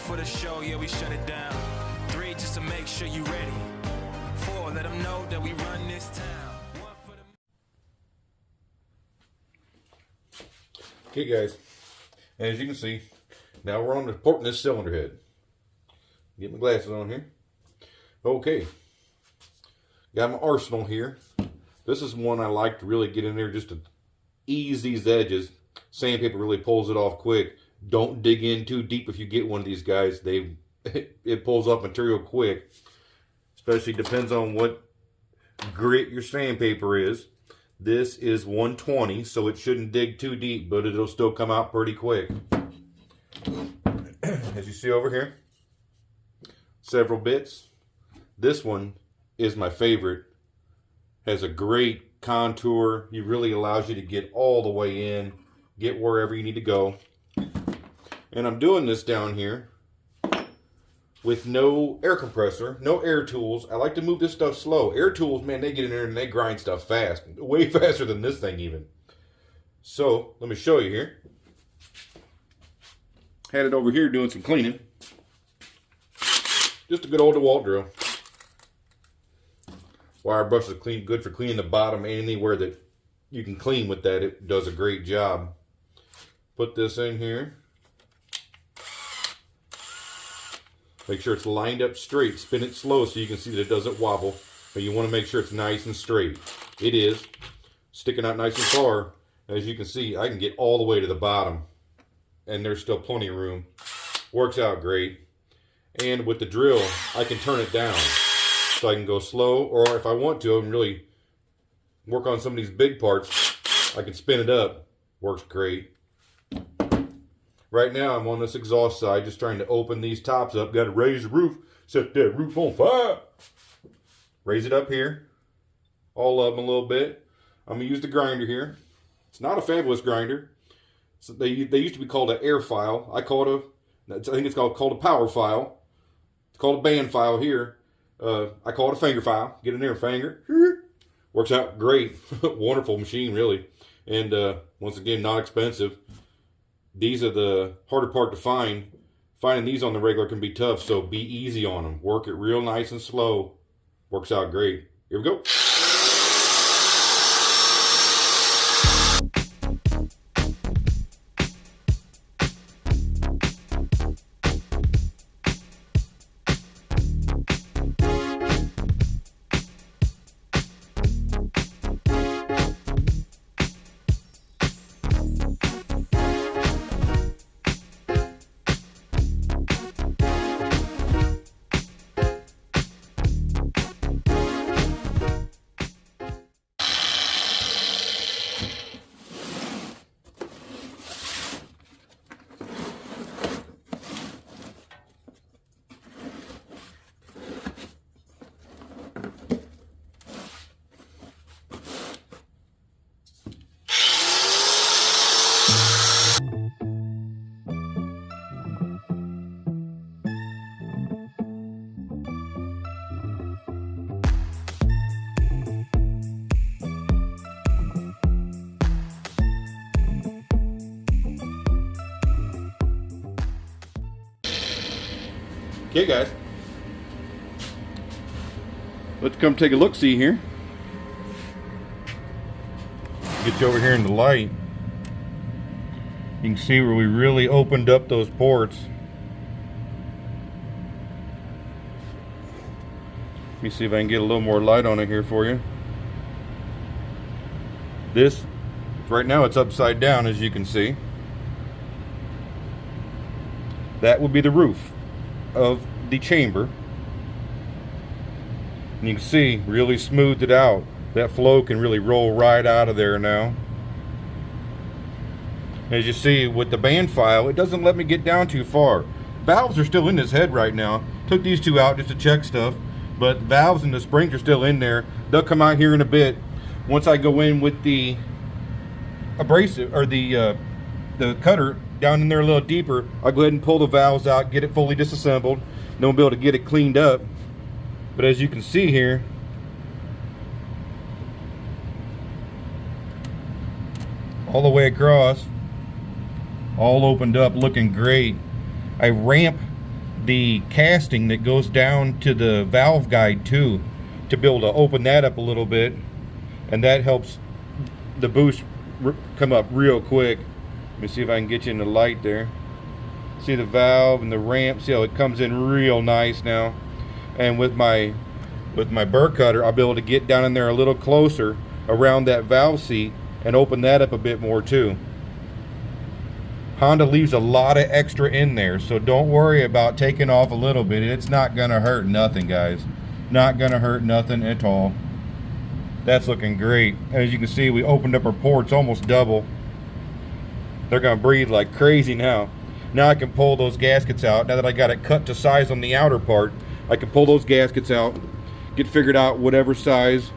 for the show, yeah, we shut it down. 3, just to make sure you ready. 4, let them know that we run this town. 1 for the... Okay, guys, as you can see, now we're on the porting this cylinder head. Get my glasses on here. Okay, got my arsenal here. This is one I like to really get in there just to ease these edges. Sandpaper really pulls it off quick. Don't dig in too deep if you get one of these guys. It pulls off material quick. Especially depends on what grit your sandpaper is. This is 120, so it shouldn't dig too deep, but it'll still come out pretty quick. As you see over here, several bits. This one is my favorite. Has a great contour. It really allows you to get all the way in, get wherever you need to go. And I'm doing this down here with no air compressor, no air tools. I like to move this stuff slow. Air tools, man, they get in there and they grind stuff fast. Way faster than this thing even. So, let me show you here. Had it over here doing some cleaning. Just a good old DeWalt drill. Wire brush is good for cleaning the bottom. Anywhere that you can clean with that, it does a great job. Put this in here. Make sure it's lined up straight. Spin it slow so you can see that it doesn't wobble. But you want to make sure it's nice and straight. It is. Sticking out nice and far. As you can see, I can get all the way to the bottom. And there's still plenty of room. Works out great. And with the drill, I can turn it down. So I can go slow, or if I want to, and really work on some of these big parts, I can spin it up. Works great. Right now, I'm on this exhaust side, just trying to open these tops up. Got to raise the roof, set that roof on fire. Raise it up here, all of them a little bit. I'm going to use the grinder here. It's not a fabulous grinder. So they used to be called an air file. I think it's called a power file. It's called a band file here. I call it a finger file. Get in there and finger. Works out great. Wonderful machine, really. And once again, not expensive. These are the harder part to find. Finding these on the regular can be tough, so be easy on them. Work it real nice and slow. Works out great. Here we go. Okay, guys, let's come take a look-see here. Get you over here in the light. You can see where we really opened up those ports. Let me see if I can get a little more light on it here for you. This, right now it's upside down, as you can see. That would be the roof of the chamber. And you can see, really smoothed it out. That flow can really roll right out of there now. As you see, with the band file, it doesn't let me get down too far. Valves are still in this head right now. Took these two out just to check stuff, but valves and the springs are still in there. They'll come out here in a bit. Once I go in with the abrasive, or the cutter, down in there a little deeper, I'll go ahead and pull the valves out, get it fully disassembled, then we'll be able to get it cleaned up. But as you can see here, all the way across, all opened up, looking great. I ramp the casting that goes down to the valve guide too, to be able to open that up a little bit, and that helps the boost come up real quick. Let me see if I can get you in the light there. See the valve and the ramp, see how it comes in real nice now. And with my burr cutter, I'll be able to get down in there a little closer around that valve seat and open that up a bit more too. Honda leaves a lot of extra in there, so don't worry about taking off a little bit. It's not gonna hurt nothing, guys. Not gonna hurt nothing at all. That's looking great. As you can see, we opened up our ports almost double. They're gonna breathe like crazy now. Now I can pull those gaskets out. Now that I got it cut to size on the outer part, I can pull those gaskets out, get figured out whatever size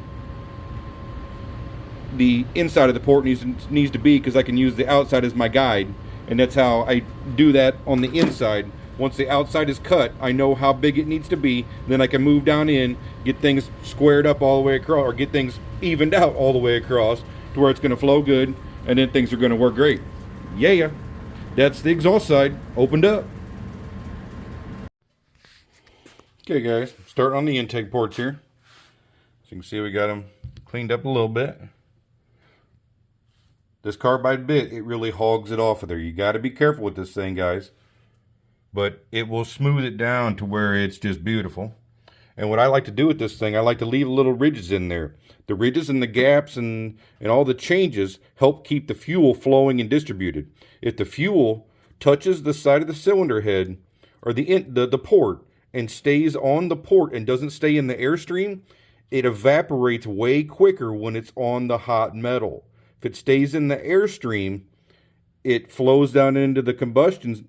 the inside of the port needs to be, because I can use the outside as my guide. And that's how I do that on the inside. Once the outside is cut, I know how big it needs to be. Then I can move down in, get things squared up all the way across, or get things evened out all the way across to where it's going to flow good, and then things are going to work great. Yeah, that's the exhaust side opened up. Okay guys, starting on the intake ports here. So you can see we got them cleaned up a little bit. This carbide bit, it really hogs it off of there. You got to be careful with this thing, guys. But it will smooth it down to where it's just beautiful. And what I like to do with this thing, I like to leave little ridges in there. The ridges and the gaps and all the changes help keep the fuel flowing and distributed. If the fuel touches the side of the cylinder head or the port and stays on the port and doesn't stay in the airstream, it evaporates way quicker when it's on the hot metal. If it stays in the airstream, it flows down into the combustion,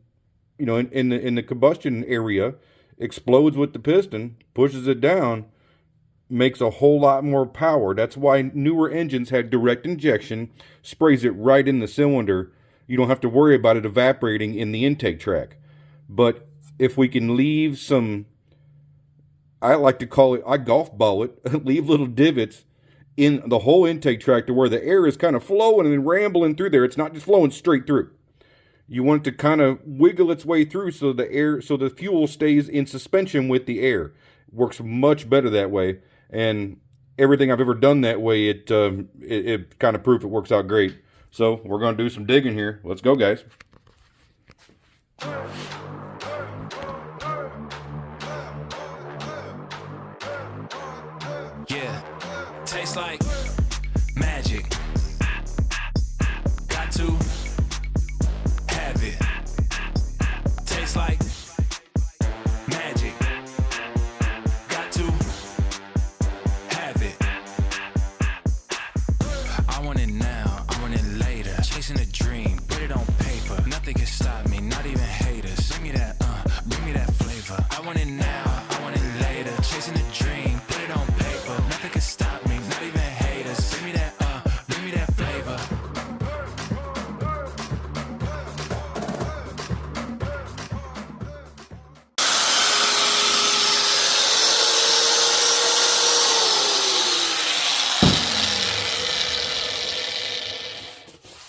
in the combustion area, explodes with the piston, pushes it down, makes a whole lot more power. That's why newer engines have direct injection, sprays it right in the cylinder. You don't have to worry about it evaporating in the intake track. But if we can leave some, I like to call it, I golf ball it, leave little divots in the whole intake track to where the air is kind of flowing and rambling through there. It's not just flowing straight through. You want it to kind of wiggle its way through so the fuel stays in suspension with the air. It works much better that way. And everything I've ever done that way, it kind of proved it works out great. So we're going to do some digging here. Let's go, guys. Yeah, tastes like magic. Got to have it. Tastes like magic. Got to have it. I want it now, I want it later. Chasing a dream, put it on paper. Nothing can stop me, not even haters. Bring me that flavor. I want it now, I want it later. Chasing a dream, put it on paper. Nothing can stop me, not even haters. Bring me that flavor.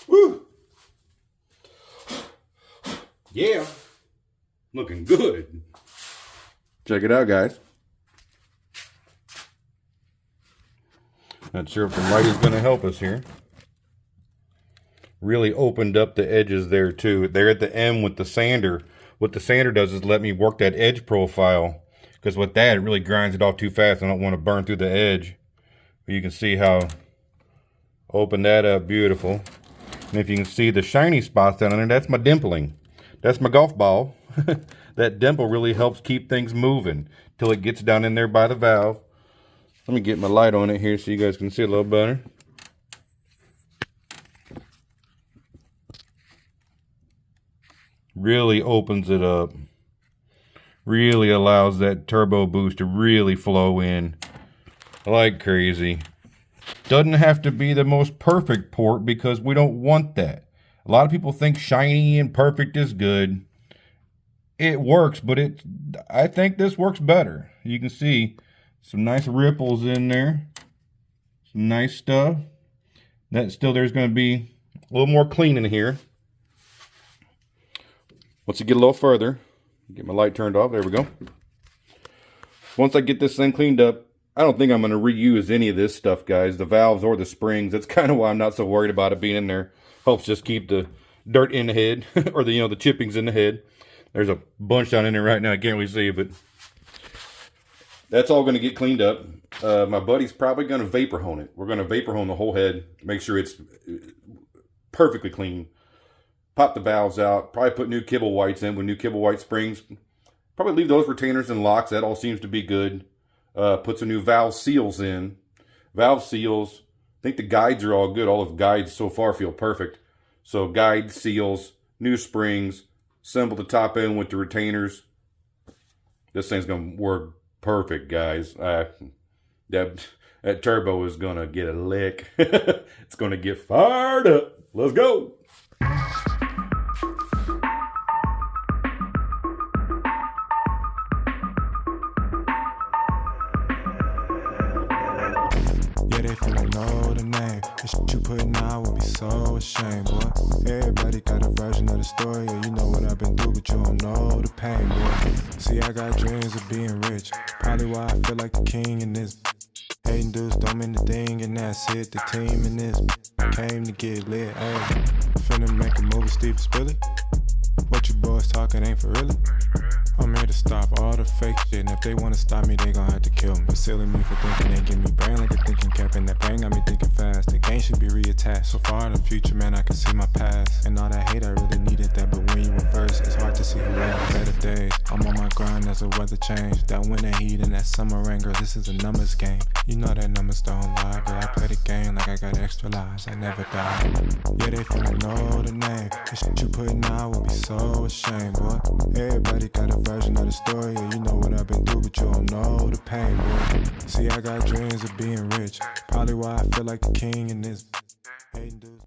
Woo! Yeah, looking good. Check it out, guys. Not sure if the light is going to help us here. Really opened up the edges there too. There at the end with the sander. What the sander does is let me work that edge profile, because with that it really grinds it off too fast. I don't want to burn through the edge. But you can see how open that up, beautiful. And if you can see the shiny spots down there, that's my dimpling. That's my golf ball. That dimple really helps keep things moving till it gets down in there by the valve. Let me get my light on it here so you guys can see a little better. Really opens it up. Really allows that turbo boost to really flow in like crazy. Doesn't have to be the most perfect port because we don't want that. A lot of people think shiny and perfect is good. It works, but I think this works better. You can see some nice ripples in there. Some nice stuff. There's going to be a little more clean in here. Once you get a little further, Get my light turned off. There we go. Once I get this thing cleaned up, I don't think I'm going to reuse any of this stuff, guys. The valves or the springs. That's kind of why I'm not so worried about it being in there. Helps just keep the dirt in the head, or the the chippings in the head. There's a bunch down in there right now. I can't really see it, but that's all going to get cleaned up. My buddy's probably going to vapor hone it. We're going to vapor hone the whole head, make sure it's perfectly clean. Pop the valves out. Probably put new kibble whites in with new kibble white springs. Probably leave those retainers and locks. That all seems to be good. Put some new valve seals in. Valve seals. I think the guides are all good. All of the guides so far feel perfect. So guide seals, new springs, assemble the top end with the retainers. This thing's going to work perfect, guys. That turbo is going to get a lick. It's going to get fired up. Let's go. Yeah, they finna know the name. The shit you putting out will be so ashamed, boy. Everybody got a version of the story. Yeah, you know what I've been through, but you don't know the pain, boy. See, I got dreams of being rich. Probably why I feel like the king in this. Hating dudes don't mean the thing, and that's it. The team in this came to get lit. Ayy, finna make a movie, Steve Spilly. What you boys talking ain't for really. I'm here to stop all the fake shit, and if they wanna stop me, they gon' have to kill me. Silly me for thinking they give me brain like a thinking cap, and that brain got me thinking fast. The game should be reattached. So far in the future, man, I can see my past. And all that hate, I really needed that, but when you reverse, it's hard to see who had better days. I'm on my grind as the weather change. That winter heat and that summer rain, girl, this is a numbers game. You know that numbers don't lie, but I play the game like I got extra lives. I never die. Yeah, they finna know the name. The shit you putting out will be so ashamed, boy. Everybody got a version of the story. Yeah, you know what I've been through, but you don't know the pain, boy. See, I got dreams of being rich. Probably why I feel like the king in this. Hating dudes.